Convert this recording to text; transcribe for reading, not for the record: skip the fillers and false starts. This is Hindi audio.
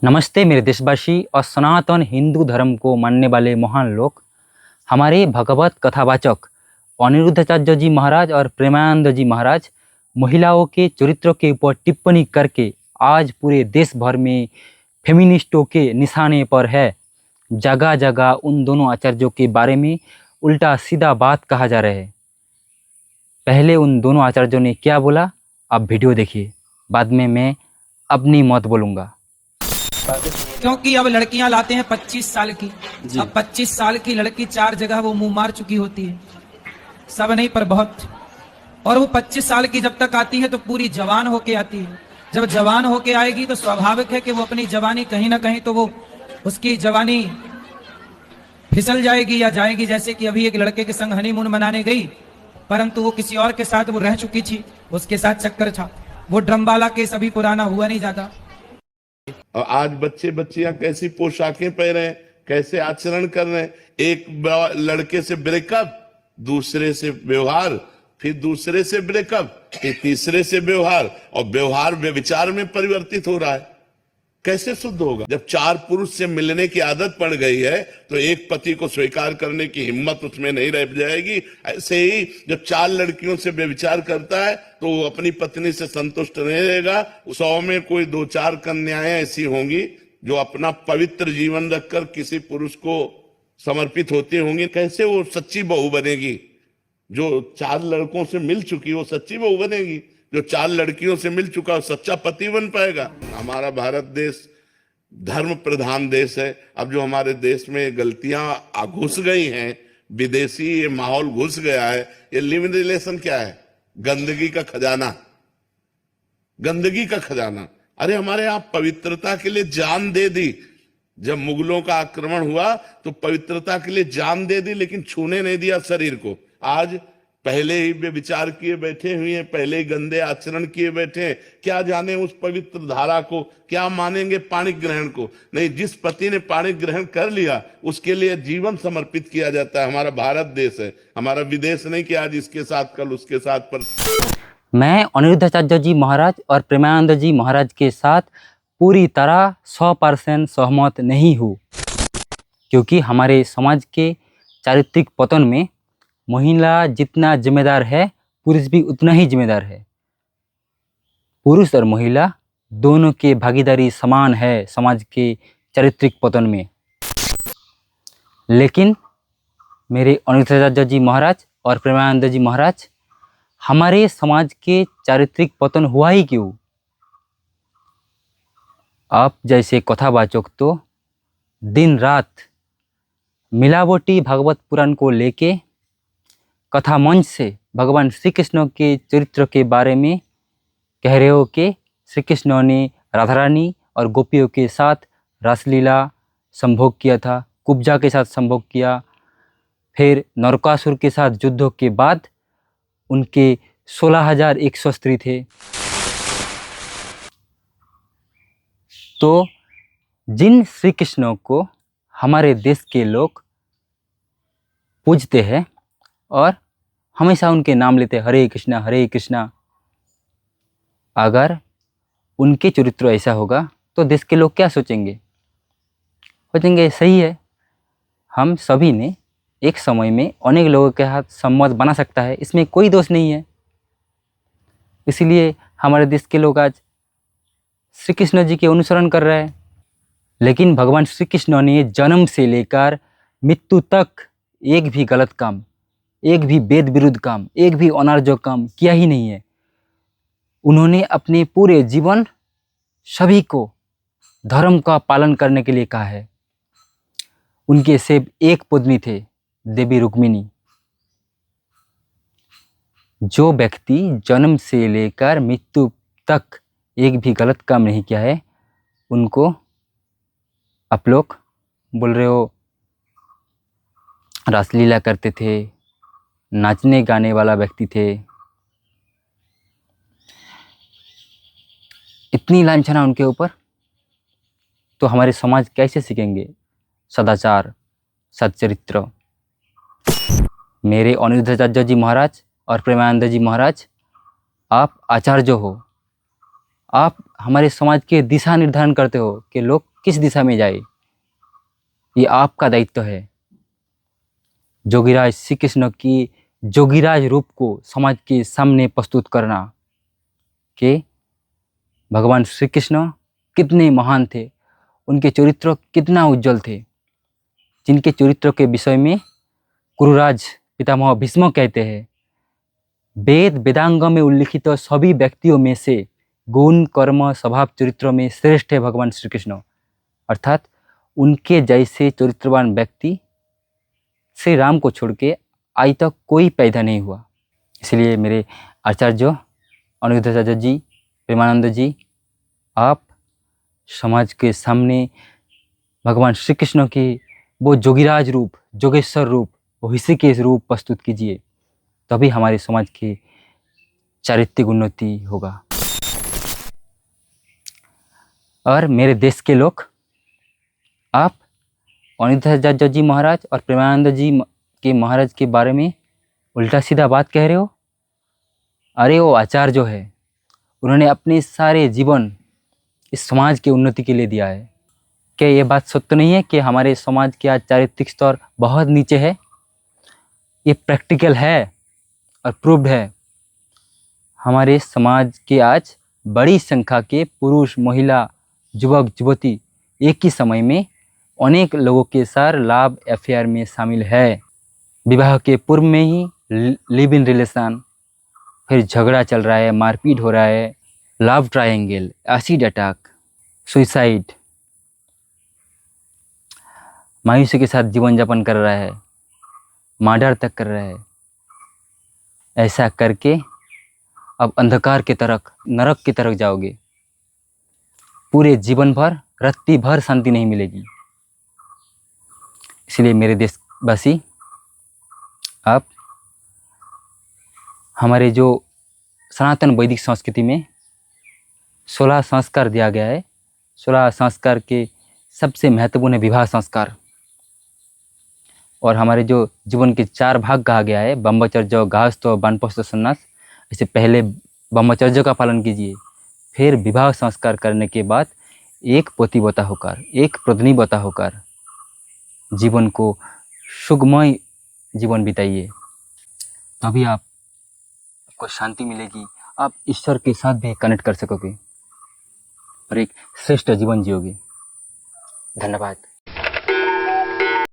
नमस्ते मेरे देशवासी और सनातन हिंदू धर्म को मानने वाले महान लोग। हमारे भगवत कथावाचक अनिरुद्धाचार्य जी महाराज और प्रेमानंद जी महाराज महिलाओं के चरित्र के ऊपर टिप्पणी करके आज पूरे देश भर में फेमिनिस्टों के निशाने पर है। जगह जगह उन दोनों आचार्यों के बारे में उल्टा सीधा बात कहा जा रहा है। पहले उन दोनों आचार्यों ने क्या बोला आप वीडियो देखिए, बाद में मैं अपनी मत बोलूँगा। क्योंकि अब लड़कियां लाते हैं 25 साल की। अब 25 साल की लड़की 4 जगह वो मुंह मार चुकी होती है, सब नहीं पर बहुत। और वो 25 साल की जब तक आती है तो पूरी जवान होके आती है। जब जवान होके आएगी तो स्वाभाविक है कि वो अपनी जवानी कहीं ना कहीं तो वो उसकी जवानी फिसल जाएगी या जाएगी। जैसे कि अभी एक लड़के के संग हनीमून मनाने गई, परंतु वो किसी और के साथ वो रह चुकी थी, उसके साथ चक्कर था। वो ड्रम वाला केस अभी पुराना हुआ नहीं ज्यादा। और आज बच्चे बच्चियां कैसी पोशाकें पहन रहे हैं, कैसे आचरण कर रहे हैं। एक लड़के से ब्रेकअप, दूसरे से व्यवहार, फिर दूसरे से ब्रेकअप, फिर तीसरे से व्यवहार, और व्यवहार व्यभिचार में परिवर्तित हो रहा है। कैसे शुद्ध होगा? जब 4 पुरुष से मिलने की आदत पड़ गई है तो एक पति को स्वीकार करने की हिम्मत उसमें नहीं रह जाएगी। ऐसे ही जब 4 लड़कियों से व्यभिचार करता है तो वो अपनी पत्नी से संतुष्ट नहीं रहेगा। 100 में कोई 2-4 कन्याएं ऐसी होंगी जो अपना पवित्र जीवन रखकर किसी पुरुष को समर्पित होती होंगी। कैसे वो सच्ची बहू बनेगी? जो 4 लड़कों से मिल चुकी वो सच्ची बहू बनेगी। जो 4 लड़कियों से मिल चुका वो सच्चा पति बन पाएगा। हमारा भारत देश धर्म प्रधान देश है। अब जो हमारे देश में गलतियां घुस गई हैं, विदेशी ये माहौल घुस गया है। ये लिव रिलेशन क्या है? गंदगी का खजाना, गंदगी का खजाना। अरे हमारे यहाँ पवित्रता के लिए जान दे दी। जब मुगलों का आक्रमण हुआ तो पवित्रता के लिए जान दे दी, लेकिन छूने नहीं दिया शरीर को। आज पहले ही वे विचार किए बैठे हुए हैं, पहले ही गंदे आचरण किए बैठे हैं। क्या जाने उस पवित्र धारा को, क्या मानेंगे पाणी ग्रहण को? नहीं, जिस पति ने पाणी ग्रहण कर लिया उसके लिए जीवन समर्पित किया जाता है। हमारा भारत देश है, हमारा विदेश नहीं कि आज इसके साथ कल उसके साथ। पर मैं अनिरुद्धाचार्य जी महाराज और प्रेमानंद जी महाराज के साथ पूरी तरह 100% सहमत नहीं हूँ, क्योंकि हमारे समाज के चारित्रिक पतन में महिला जितना जिम्मेदार है पुरुष भी उतना ही जिम्मेदार है। पुरुष और महिला दोनों की भागीदारी समान है समाज के चारित्रिक पतन में। लेकिन मेरे अनिरुद्धाचार्य जी महाराज और प्रेमानंद जी महाराज, हमारे समाज के चारित्रिक पतन हुआ ही क्यों? आप जैसे कथावाचक तो दिन रात मिलावटी भागवत पुराण को लेके कथा मंच से भगवान श्री कृष्ण के चरित्र के बारे में कह रहे हो कि श्री कृष्ण ने राधा रानी और गोपियों के साथ रासलीला संभोग किया था, कुब्जा के साथ संभोग किया, फिर नरकासुर के साथ युद्धों के बाद उनके 16,100 स्त्री थे। तो जिन श्री कृष्ण को हमारे देश के लोग पूजते हैं और हमेशा उनके नाम लेते हैं, हरे कृष्णा, अगर उनके चरित्र ऐसा होगा तो देश के लोग क्या सोचेंगे? सोचेंगे सही है, हम सभी ने एक समय में अनेक लोगों के हाथ सम्मत बना सकता है, इसमें कोई दोष नहीं है। इसलिए हमारे देश के लोग आज श्री कृष्ण जी के अनुसरण कर रहे हैं। लेकिन भगवान श्री कृष्ण ने जन्म से लेकर मृत्यु तक एक भी गलत काम, एक भी वेद विरुद्ध काम, एक भी अनार्जक काम किया ही नहीं है। उन्होंने अपने पूरे जीवन सभी को धर्म का पालन करने के लिए कहा है। उनके सिर्फ एक पत्नी थे, देवी रुक्मिणी। जो व्यक्ति जन्म से लेकर मृत्यु तक एक भी गलत काम नहीं किया है, उनको आप लोग बोल रहे हो रासलीला करते थे, नाचने गाने वाला व्यक्ति थे। इतनी लांछना उनके ऊपर, तो हमारे समाज कैसे सीखेंगे सदाचार, सच्चरित्र? मेरे अनिरुद्धाचार्य जी महाराज और प्रेमानंद जी महाराज, आप आचार्य हो, आप हमारे समाज के दिशा निर्धारण करते हो कि लोग किस दिशा में जाए, ये आपका दायित्व है। जोगीराज श्री कृष्ण की जोगीराज रूप को समाज के सामने प्रस्तुत करना कि भगवान श्री कृष्ण कितने महान थे, उनके चरित्र कितना उज्जवल थे, जिनके चरित्र के विषय में कुरुराज पितामह भीष्म कहते हैं, वेद वेदांग में उल्लिखित सभी व्यक्तियों में से गुण कर्म स्वभाव चरित्र में श्रेष्ठ है भगवान श्री कृष्ण। अर्थात उनके जैसे चरित्रवान व्यक्ति श्री राम को छोड़ के आज तक कोई पैदा नहीं हुआ। इसलिए मेरे आचार्य अनिरुद्धाचार्य जी, प्रेमानंद जी, आप समाज के सामने भगवान श्री कृष्ण के वो जोगीराज रूप, जोगेश्वर रूप, वो ऋषिकेश रूप प्रस्तुत कीजिए, तभी हमारे समाज की चारित्रिक उन्नति होगा। और मेरे देश के लोग, आप अनिरुद्धाचार्य जी महाराज और प्रेमानंद जी के महाराज के बारे में उल्टा सीधा बात कह रहे हो। अरे वो आचार्य जो है, उन्होंने अपने सारे जीवन इस समाज की उन्नति के लिए दिया है। क्या ये बात सत्य नहीं है कि हमारे समाज का चारित्रिक स्तर बहुत नीचे है? ये प्रैक्टिकल है और प्रूव्ड है। हमारे समाज के आज बड़ी संख्या के पुरुष, महिला, युवक, युवती एक ही समय में अनेक लोगों के साथ लाभ अफेयर में शामिल है। विवाह के पूर्व में ही लिव इन रिलेशन, फिर झगड़ा चल रहा है, मारपीट हो रहा है, love triangle, acid attack, suicide, मायूसी के साथ जीवन यापन कर रहा है, मर्डर तक कर रहा है। ऐसा करके अब अंधकार की तरफ, नरक की तरफ जाओगे। पूरे जीवन भर, रत्ती भर शांति नहीं मिलेगी। इसलिए मेरे देशवासी, आप हमारे जो सनातन वैदिक संस्कृति में 16 संस्कार दिया गया है, 16 संस्कार के सबसे महत्वपूर्ण है विवाह संस्कार। और हमारे जो जीवन के 4 भाग कहा गया है, ब्रह्मचर्य, गाहस्थ, वानप्रस्थ, संन्यास। इससे पहले ब्रह्मचर्य का पालन कीजिए, फिर विवाह संस्कार करने के बाद एक पतिव्रता होकर, एक पत्नीव्रता होकर जीवन को सुखमय जीवन बिताइए, तभी आपको शांति मिलेगी। आप ईश्वर के साथ भी कनेक्ट कर सकोगे और एक श्रेष्ठ जीवन जियोगे। धन्यवाद।